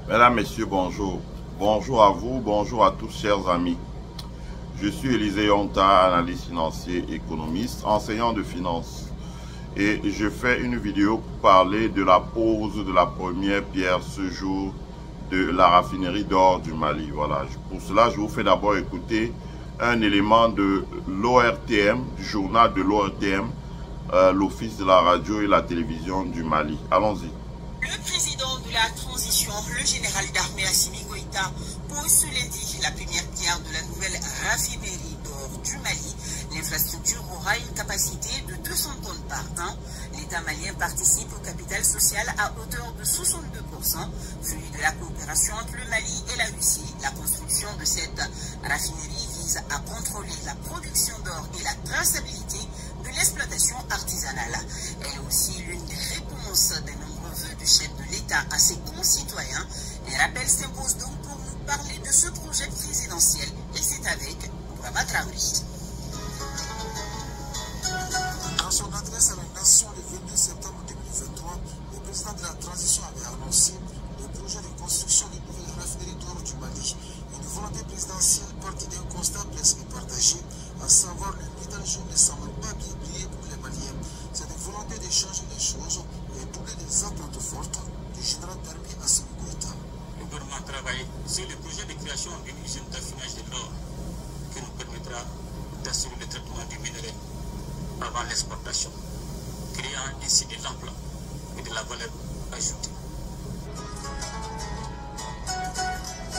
Mesdames, Messieurs, bonjour. Bonjour à vous, bonjour à tous, chers amis. Je suis Élisée Yonta, analyste financier, économiste, enseignant de finance. Et je fais une vidéo pour parler de la pose de la première pierre ce jour de la raffinerie d'or du Mali. Voilà. Pour cela, je vous fais d'abord écouter un élément de l'ORTM, du journal de l'ORTM, l'Office de la radio et la télévision du Mali. Allons-y. Le président de la transition, le général d'armée Assimi Goïta, pose ce lundi la première pierre de la nouvelle raffinerie d'or du Mali. L'infrastructure aura une capacité de 200 tonnes par an. L'État malien participe au capital social à hauteur de 62%. Fruit de la coopération entre le Mali et la Russie, la construction de cette raffinerie vise à contrôler la production d'or et la traçabilité de l'exploitation artisanale. Elle est aussi l'une des réponses des nombreux vœux du chef de l'État à ses concitoyens. Un rappel s'impose donc pour nous parler de ce projet présidentiel. Et c'est avec Bourama Traoré. Dans son adresse à la nation le 22 septembre 2023, le président de la transition avait annoncé le projet de construction d'une nouvelle raffinerie d'or du Mali. Une volonté présidentielle partie d'un constat presque partagé, à savoir le métal jaune ne semble pas bien briller pour les Maliens. Cette volonté de changer les choses et doublée des attentes fortes du général d'armée Assimi Goïta. Le gouvernement travaille sur le projet de création d'une usine d'affinage de l'or qui nous permettra d'assurer le traitement du minerai avant l'exportation, créant ainsi de l'emploi et de la valeur ajoutée.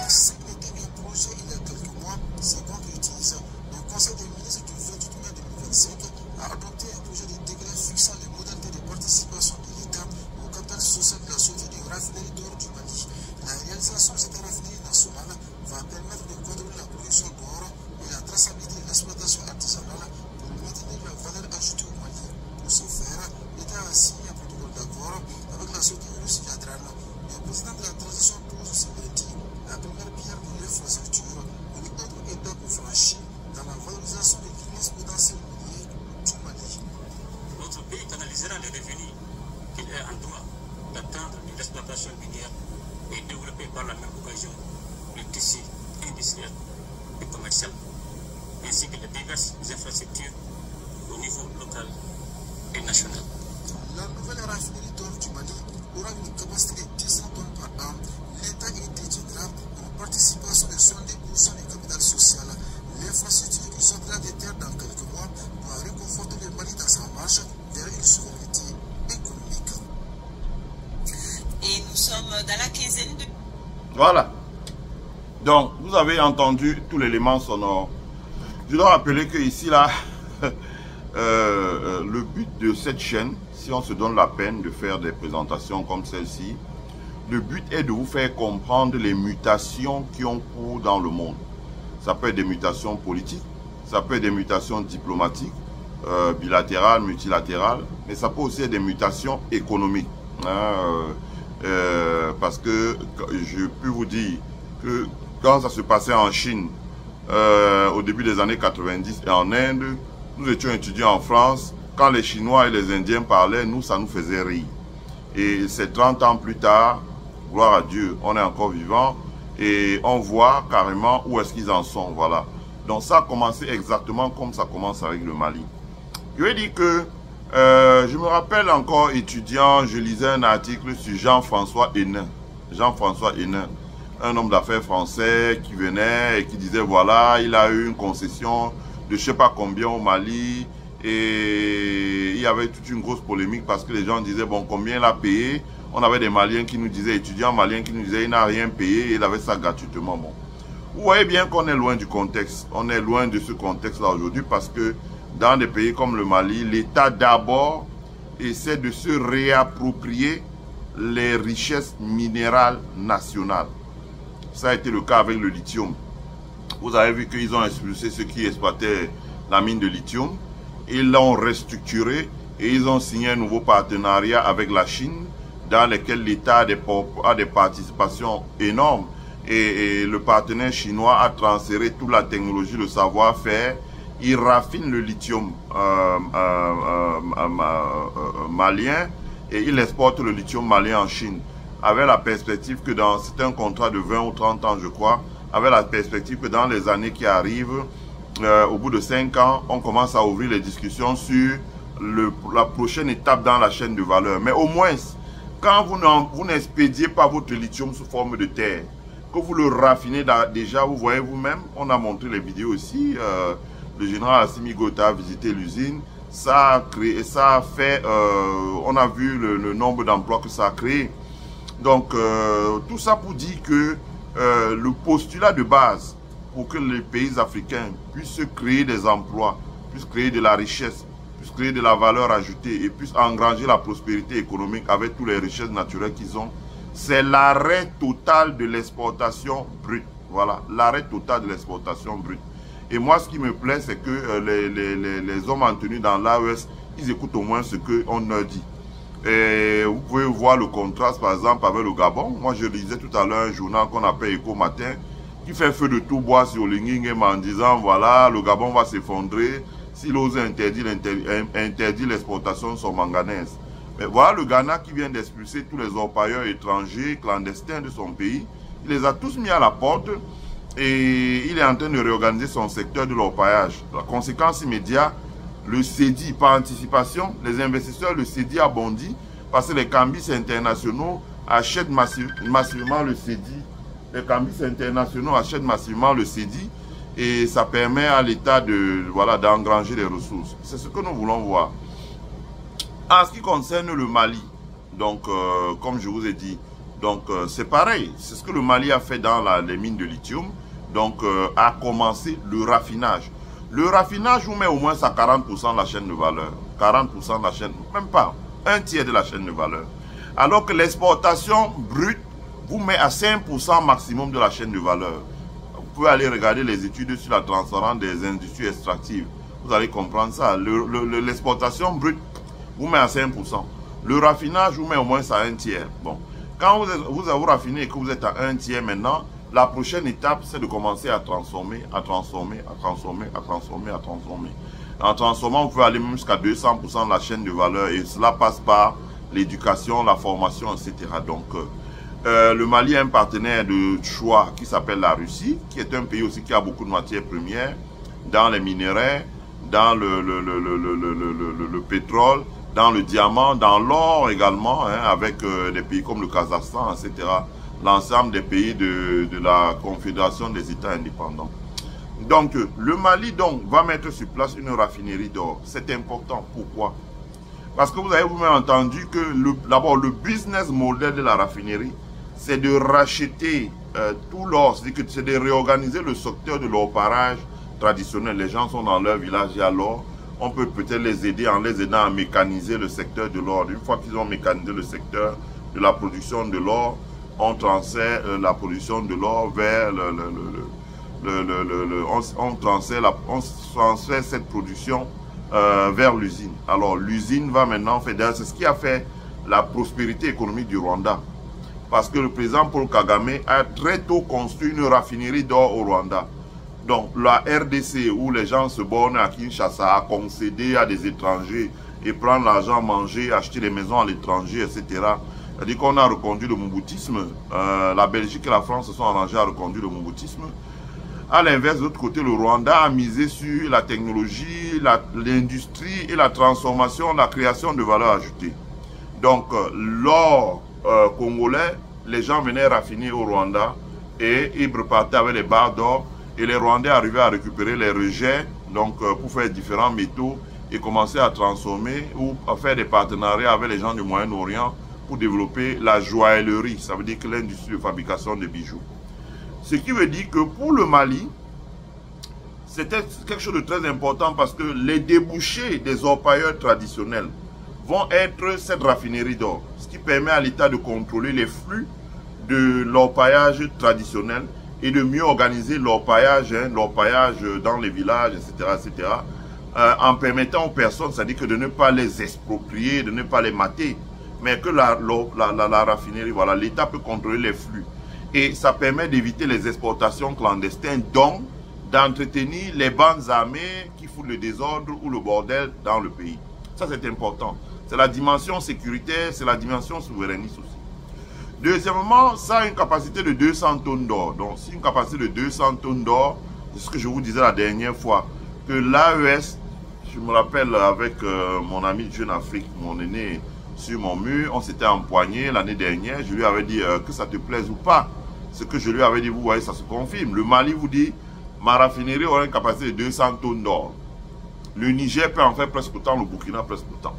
Ce qui était un projet il y a quelques mois se concrétise. Le Conseil des ministres du 28 mai 2025 a adopté un projet de décret fixant les modalités de participation de l'État au capital social de la société de raffinerie d'or du Mali. La réalisation de cette raffinerie nationale va permettre de contrôler la production d'or et la traçabilité de l'exploitation artisanale pour maintenir la valeur ajoutée au Mali. Pour ce faire, l'État a signé un protocole d'accord avec la société russe Yadran. Le président de la transition pose ce lundi la première pierre de l'infrastructure, une autre étape franchie dans la valorisation de l'immense potentiel minier du Mali. Notre pays canalisera les revenus qu'il est en droit d'attendre de l'exploitation minière et développer par la même occasion le tissu industriel et commercial, ainsi que les diverses infrastructures au niveau local et national. La nouvelle raffinerie d'or du Mali aura une capacité de 200 tonnes par an. L'État y détiendra une participation de 70% du capital social. L'infrastructure qui sortira des terres dans quelques mois doit réconforter le Mali dans sa marche vers une souveraineté économique. Et nous sommes dans la quinzaine de... Voilà. Donc, vous avez entendu tout l'élément sonore. Je dois rappeler que ici, là, le but de cette chaîne, si on se donne la peine de faire des présentations comme celle-ci, le but est de vous faire comprendre les mutations qui ont cours dans le monde. Ça peut être des mutations politiques, ça peut être des mutations diplomatiques, bilatérales, multilatérales, mais ça peut aussi être des mutations économiques. Parce que je peux vous dire que quand ça se passait en Chine, au début des années 90 et en Inde, nous étions étudiants en France. Quand les Chinois et les Indiens parlaient, nous, ça nous faisait rire. Et c'est 30 ans plus tard, gloire à Dieu, on est encore vivant et on voit carrément où est-ce qu'ils en sont. Voilà. Donc ça a commencé exactement comme ça commence avec le Mali. Je vais dire que je me rappelle encore étudiant, je lisais un article sur Jean-François Hénin. Jean-François Hénin, un homme d'affaires français qui venait et qui disait voilà, il a eu une concession de je ne sais pas combien au Mali et il y avait toute une grosse polémique parce que les gens disaient bon combien il a payé. On avait des Maliens qui nous disaient, étudiants maliens qui nous disaient il n'a rien payé et il avait ça gratuitement. Bon. Vous voyez bien qu'on est loin du contexte. On est loin de ce contexte-là aujourd'hui parce que dans des pays comme le Mali, l'État d'abord essaie de se réapproprier les richesses minérales nationales. Ça a été le cas avec le lithium. Vous avez vu qu'ils ont expulsé ceux qui exploitaient la mine de lithium. Ils l'ont restructuré et ils ont signé un nouveau partenariat avec la Chine dans lequel l'État a des participations énormes. Et le partenaire chinois a transféré toute la technologie, le savoir-faire. Il raffine le lithium malien et il exporte le lithium malien en Chine. avec la perspective que c'est un contrat de 20 ou 30 ans, je crois, avec la perspective que dans les années qui arrivent, au bout de 5 ans, on commence à ouvrir les discussions sur la prochaine étape dans la chaîne de valeur. Mais au moins, quand vous n'expédiez pas votre lithium sous forme de terre, que vous le raffinez déjà, vous voyez vous-même, on a montré les vidéos aussi, le général Assimi Goïta a visité l'usine, ça a créé, ça a fait, on a vu le nombre d'emplois que ça a créé. Donc, tout ça pour dire que le postulat de base pour que les pays africains puissent créer des emplois, puissent créer de la richesse, puissent créer de la valeur ajoutée et puissent engranger la prospérité économique avec toutes les richesses naturelles qu'ils ont, c'est l'arrêt total de l'exportation brute. Voilà, l'arrêt total de l'exportation brute. Et moi, ce qui me plaît, c'est que les hommes en tenue dans l'AES, ils écoutent au moins ce qu'on leur dit. Et vous pouvez voir le contraste, par exemple, avec le Gabon. Moi, je lisais tout à l'heure un journal qu'on appelle Éco Matin, qui fait feu de tout bois sur Lingingem en disant, voilà, le Gabon va s'effondrer s'il ose interdire l'exportation de son manganèse. Mais voilà le Ghana qui vient d'expulser tous les orpailleurs étrangers, clandestins de son pays. Il les a tous mis à la porte et il est en train de réorganiser son secteur de l'orpaillage. La conséquence immédiate, le CEDI, par anticipation, les investisseurs, le CEDI a bondi parce que les cambis internationaux achètent massivement le CEDI. Les cambis internationaux achètent massivement le CEDI et ça permet à l'État d'engranger des ressources. C'est ce que nous voulons voir. En ce qui concerne le Mali, donc comme je vous ai dit, c'est pareil. C'est ce que le Mali a fait dans les mines de lithium. Donc a commencé le raffinage. Le raffinage vous met au moins à 40% de la chaîne de valeur. 40% de la chaîne, même pas, un tiers de la chaîne de valeur. Alors que l'exportation brute vous met à 5% maximum de la chaîne de valeur. Vous pouvez aller regarder les études sur la transparence des industries extractives. Vous allez comprendre ça. L'exportation brute vous met à 5%. Le raffinage vous met au moins à un tiers. Bon, quand vous avez raffiné et que vous êtes à un tiers maintenant, la prochaine étape, c'est de commencer à transformer, à transformer, à transformer, à transformer, à transformer. En transformant, vous pouvez aller même jusqu'à 200% de la chaîne de valeur et cela passe par l'éducation, la formation, etc. Donc, le Mali a un partenaire de choix qui s'appelle la Russie, qui est un pays aussi qui a beaucoup de matières premières dans les minéraux, dans le pétrole, dans le diamant, dans l'or également, hein, avec des pays comme le Kazakhstan, etc. L'ensemble des pays de la Confédération des États indépendants. Donc, le Mali va mettre sur place une raffinerie d'or. C'est important. Pourquoi? Parce que vous avez vous-même entendu que d'abord, le business model de la raffinerie, c'est de racheter tout l'or, c'est de réorganiser le secteur de l'orpaillage traditionnel. Les gens sont dans leur village, il y a l'or. On peut peut-être les aider en les aidant à mécaniser le secteur de l'or. Une fois qu'ils ont mécanisé le secteur de la production de l'or, on transfère la production de l'or vers on transfère cette production vers l'usine. Alors l'usine va maintenant faire, c'est ce qui a fait la prospérité économique du Rwanda. Parce que le président Paul Kagame a très tôt construit une raffinerie d'or au Rwanda. Donc la RDC, où les gens se bornent à Kinshasa, à concéder à des étrangers et prendre l'argent, manger, acheter des maisons à l'étranger, etc. C'est-à-dire qu'on a reconduit le mouboutisme. La Belgique et la France se sont arrangés à reconduire le mouboutisme. À l'inverse, de l'autre côté, le Rwanda a misé sur la technologie, l'industrie et la transformation, la création de valeur ajoutée. Donc, l'or congolais, les gens venaient raffiner au Rwanda et ils repartaient avec les barres d'or. Et les Rwandais arrivaient à récupérer les rejets donc, pour faire différents métaux et commencer à transformer ou à faire des partenariats avec les gens du Moyen-Orient pour développer la joaillerie, ça veut dire que l'industrie de fabrication de bijoux. Ce qui veut dire que pour le Mali, c'était quelque chose de très important parce que les débouchés des orpailleurs traditionnels vont être cette raffinerie d'or, ce qui permet à l'État de contrôler les flux de l'orpaillage traditionnel et de mieux organiser l'orpaillage dans les villages, etc., en permettant aux personnes, c'est-à-dire que de ne pas les exproprier, de ne pas les mater, mais que la raffinerie, voilà, l'État peut contrôler les flux. Et ça permet d'éviter les exportations clandestines, donc d'entretenir les bandes armées qui foutent le désordre ou le bordel dans le pays. Ça, c'est important. C'est la dimension sécuritaire, c'est la dimension souverainiste aussi. Deuxièmement, ça a une capacité de 200 tonnes d'or. Donc, si une capacité de 200 tonnes d'or, c'est ce que je vous disais la dernière fois, que l'AES, je me rappelle avec mon ami de Jeune Afrique, mon aîné, sur mon mur, on s'était empoigné l'année dernière, je lui avais dit que ça te plaise ou pas. Ce que je lui avais dit, vous voyez, ça se confirme. Le Mali vous dit, ma raffinerie aura une capacité de 200 tonnes d'or. Le Niger peut en faire presque autant, le Burkina presque autant.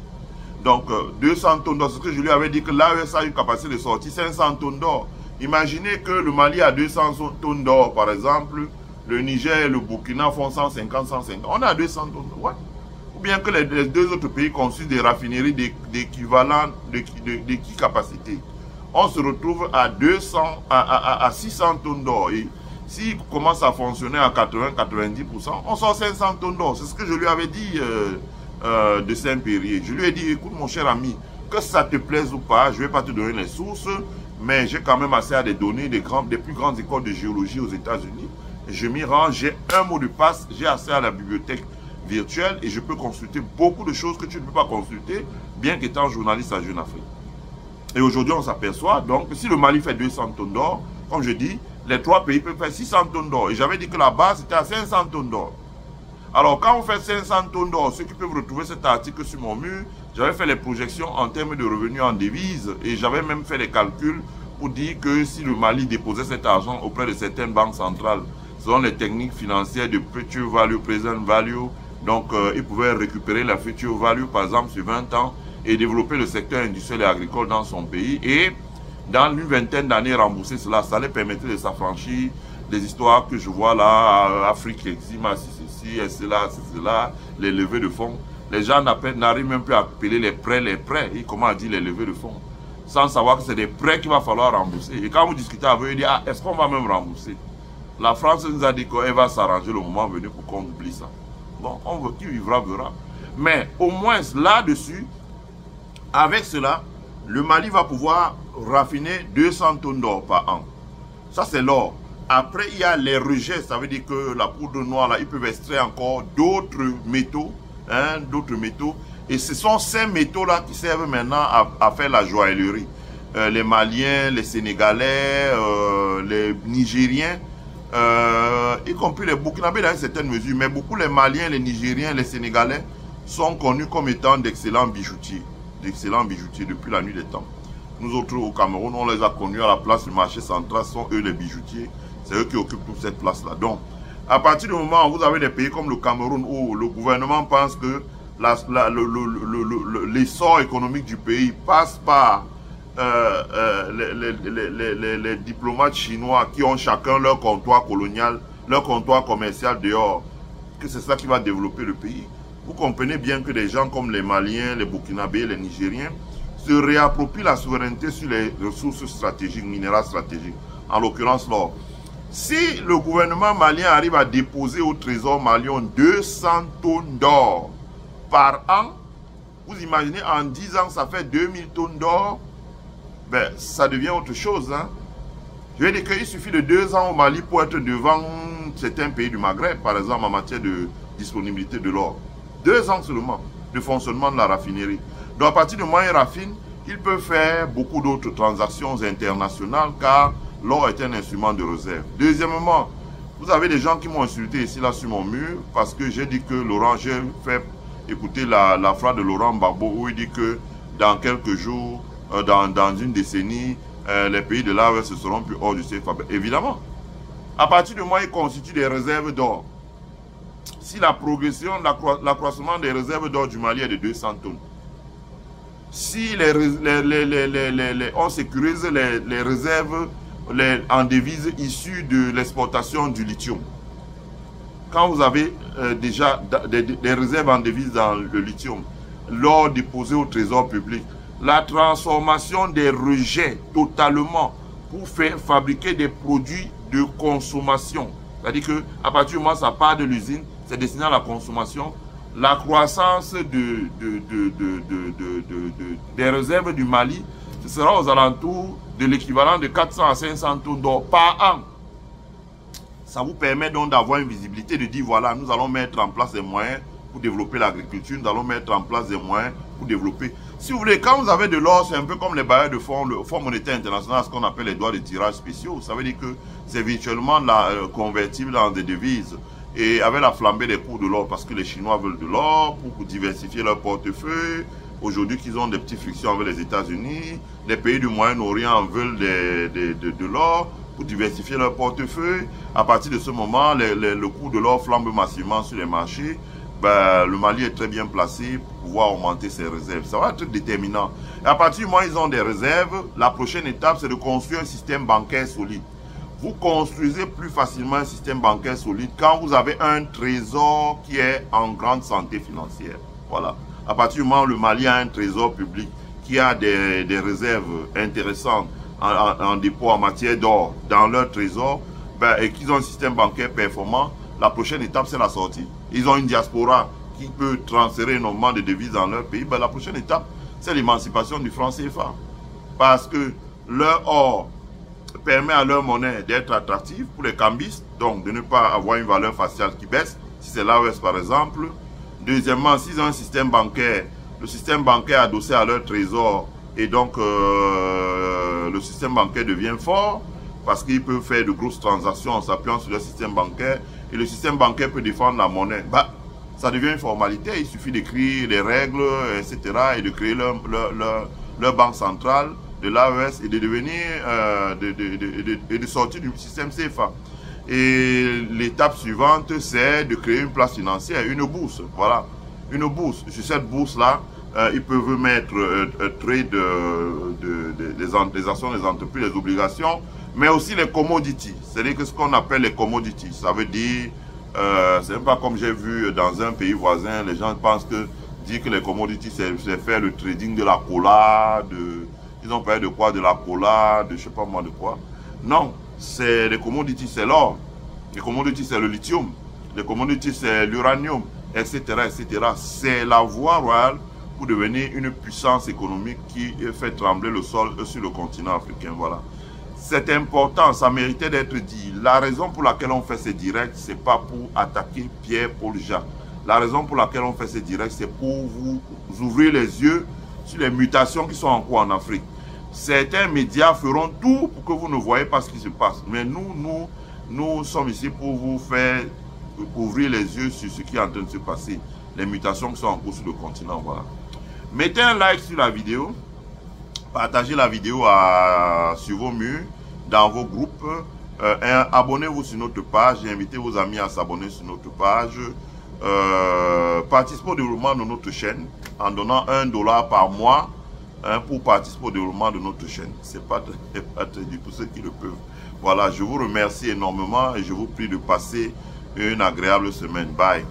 Donc, 200 tonnes d'or, c'est ce que je lui avais dit que l'AES a une capacité de sortie 500 tonnes d'or. Imaginez que le Mali a 200 tonnes d'or, par exemple, le Niger et le Burkina font 150, 150. On a 200 tonnes d'or, ouais. Ou bien que les deux autres pays construisent des raffineries d'équivalent de qui capacité. On se retrouve à 600 tonnes d'or. Et s'il commence à fonctionner à 80-90%, on sort 500 tonnes d'or. C'est ce que je lui avais dit de Saint-Péry. Je lui ai dit, écoute mon cher ami, que ça te plaise ou pas, je ne vais pas te donner les sources, mais j'ai quand même assez à des données des plus grandes écoles de géologie aux États-Unis. Je m'y rends, j'ai un mot de passe, j'ai accès à la bibliothèque virtuelle et je peux consulter beaucoup de choses que tu ne peux pas consulter, bien qu'étant journaliste à Jeune Afrique. Et aujourd'hui, on s'aperçoit donc que si le Mali fait 200 tonnes d'or, comme je dis, les trois pays peuvent faire 600 tonnes d'or. Et j'avais dit que la base était à 500 tonnes d'or. Alors, quand on fait 500 tonnes d'or, ceux qui peuvent retrouver cet article sur mon mur, j'avais fait les projections en termes de revenus en devises et j'avais même fait les calculs pour dire que si le Mali déposait cet argent auprès de certaines banques centrales, selon les techniques financières de future value, present value, donc ils pouvaient récupérer la future value par exemple sur 20 ans et développer le secteur industriel et agricole dans son pays et dans une vingtaine d'années rembourser cela, ça les permettrait de s'affranchir des histoires que je vois là, Afrique Exima, ceci, cela, les levées de fonds. Les gens n'arrivent même plus à appeler les prêts, et comment on dit les levées de fonds, sans savoir que c'est des prêts qu'il va falloir rembourser. Et quand vous discutez avec eux, ils disent, ah, est-ce qu'on va même rembourser? La France nous a dit qu'elle va s'arranger le moment venu pour qu'on oublie ça. Bon, on veut qui vivra, verra. Mais au moins là-dessus, avec cela, le Mali va pouvoir raffiner 200 tonnes d'or par an. Ça, c'est l'or. Après, il y a les rejets. Ça veut dire que la poudre noire, là, ils peuvent extraire encore d'autres métaux. Et ce sont ces métaux-là qui servent maintenant à faire la joaillerie. Les Maliens, les Sénégalais, les Nigériens, y compris les Burkinabés dans une certaine mesure, mais beaucoup les Maliens, les Nigériens, les Sénégalais sont connus comme étant d'excellents bijoutiers. Depuis la nuit des temps. Nous autres au Cameroun, on les a connus à la place du marché central, ce sont eux les bijoutiers, c'est eux qui occupent toute cette place-là. Donc, à partir du moment où vous avez des pays comme le Cameroun où le gouvernement pense que l'essor économique du pays passe par les diplomates chinois qui ont chacun leur comptoir colonial, leur comptoir commercial dehors, que c'est ça qui va développer le pays. Vous comprenez bien que des gens comme les Maliens, les Burkinabés, les Nigériens se réapproprient la souveraineté sur les ressources stratégiques, minérales stratégiques, en l'occurrence l'or. Si le gouvernement malien arrive à déposer au trésor malien 200 tonnes d'or par an, vous imaginez en 10 ans ça fait 2000 tonnes d'or, ben ça devient autre chose. Hein? Je veux dire qu'il suffit de 2 ans au Mali pour être devant certains pays du Maghreb, par exemple en matière de disponibilité de l'or. 2 ans seulement de fonctionnement de la raffinerie. Donc à partir du moment où il raffine, il peut faire beaucoup d'autres transactions internationales car l'or est un instrument de réserve. Deuxièmement, vous avez des gens qui m'ont insulté ici là sur mon mur parce que j'ai dit que Laurent, j'ai fait écouter la phrase de Laurent Gbagbo où il dit que dans quelques jours, dans une décennie, les pays de l'AES se seront plus hors du CFA. Évidemment, à partir du moment où ils constituent des réserves d'or, si la progression, l'accroissement des réserves d'or du Mali est de 200 tonnes, si on sécurise les réserves en devises issues de l'exportation du lithium, quand vous avez déjà des réserves en devises dans le lithium, l'or déposé au trésor public, la transformation des rejets totalement pour faire fabriquer des produits de consommation, c'est-à-dire qu'à partir du moment où ça part de l'usine, c'est destiné à la consommation. La croissance des réserves du Mali, ce sera aux alentours de l'équivalent de 400 à 500 tonnes d'or par an. Ça vous permet donc d'avoir une visibilité, de dire voilà, nous allons mettre en place des moyens pour développer l'agriculture, nous allons mettre en place des moyens pour développer. Si vous voulez, quand vous avez de l'or, c'est un peu comme les bailleurs de fonds, le Fonds monétaire international, ce qu'on appelle les droits de tirage spéciaux. Ça veut dire que c'est virtuellement convertible dans des devises. Et avec la flambée des cours de l'or, parce que les Chinois veulent de l'or pour diversifier leur portefeuille. Aujourd'hui, qu'ils ont des petites frictions avec les États-Unis, les pays du Moyen-Orient veulent de l'or pour diversifier leur portefeuille. À partir de ce moment, le cours de l'or flambe massivement sur les marchés. Ben, le Mali est très bien placé pour pouvoir augmenter ses réserves. Ça va être déterminant. Et à partir du moment où ils ont des réserves, la prochaine étape, c'est de construire un système bancaire solide. Vous construisez plus facilement un système bancaire solide quand vous avez un trésor qui est en grande santé financière. Voilà. À partir du moment où le Mali a un trésor public qui a des réserves intéressantes en dépôt en matière d'or dans leur trésor, ben, et qu'ils ont un système bancaire performant, la prochaine étape, c'est la sortie. Ils ont une diaspora qui peut transférer énormément de devises dans leur pays. Ben, la prochaine étape, c'est l'émancipation du franc CFA. Parce que leur or permet à leur monnaie d'être attractive pour les cambistes, donc de ne pas avoir une valeur faciale qui baisse, si c'est l'AES par exemple. Deuxièmement, s'ils ont un système bancaire, le système bancaire adossé à leur trésor, et donc le système bancaire devient fort, parce qu'ils peuvent faire de grosses transactions en s'appuyant sur leur système bancaire, et le système bancaire peut défendre la monnaie. Bah, ça devient une formalité, il suffit d'écrire les règles, etc., et de créer leur banque centrale de l'AES et de devenir, de sortir du système CFA. Et l'étape suivante, c'est de créer une place financière, une bourse. Voilà, une bourse. Sur cette bourse-là, ils peuvent mettre trade des actions des entreprises, des obligations, mais aussi les commodities. C'est-à-dire que ce qu'on appelle les commodities, ça veut dire, c'est même pas comme j'ai vu dans un pays voisin, les gens pensent que dire que les commodities, c'est faire le trading de la cola, ils ont parlé de quoi? De la cola, de je sais pas moi de quoi. Non, c'est les commodities, c'est l'or. Les commodities, c'est le lithium. Les commodities, c'est l'uranium, etc., etc. C'est la voie royale pour devenir une puissance économique qui fait trembler le sol sur le continent africain. Voilà. C'est important, ça méritait d'être dit. La raison pour laquelle on fait ces directs, ce n'est pas pour attaquer Pierre-Paul Jacques. La raison pour laquelle on fait ces directs, c'est pour vous ouvrir les yeux sur les mutations qui sont en cours en Afrique. Certains médias feront tout pour que vous ne voyez pas ce qui se passe. Mais nous sommes ici pour vous faire ouvrir les yeux sur ce qui est en train de se passer. Les mutations qui sont en cours sur le continent. Voilà. Mettez un like sur la vidéo. Partagez la vidéo sur vos murs, dans vos groupes. Abonnez-vous sur notre page. Invitez vos amis à s'abonner sur notre page. Participez au développement de notre chaîne en donnant $1 par mois pour participer au développement de notre chaîne. C'est pas très dur pour ceux qui le peuvent. Voilà, je vous remercie énormément et je vous prie de passer une agréable semaine. Bye.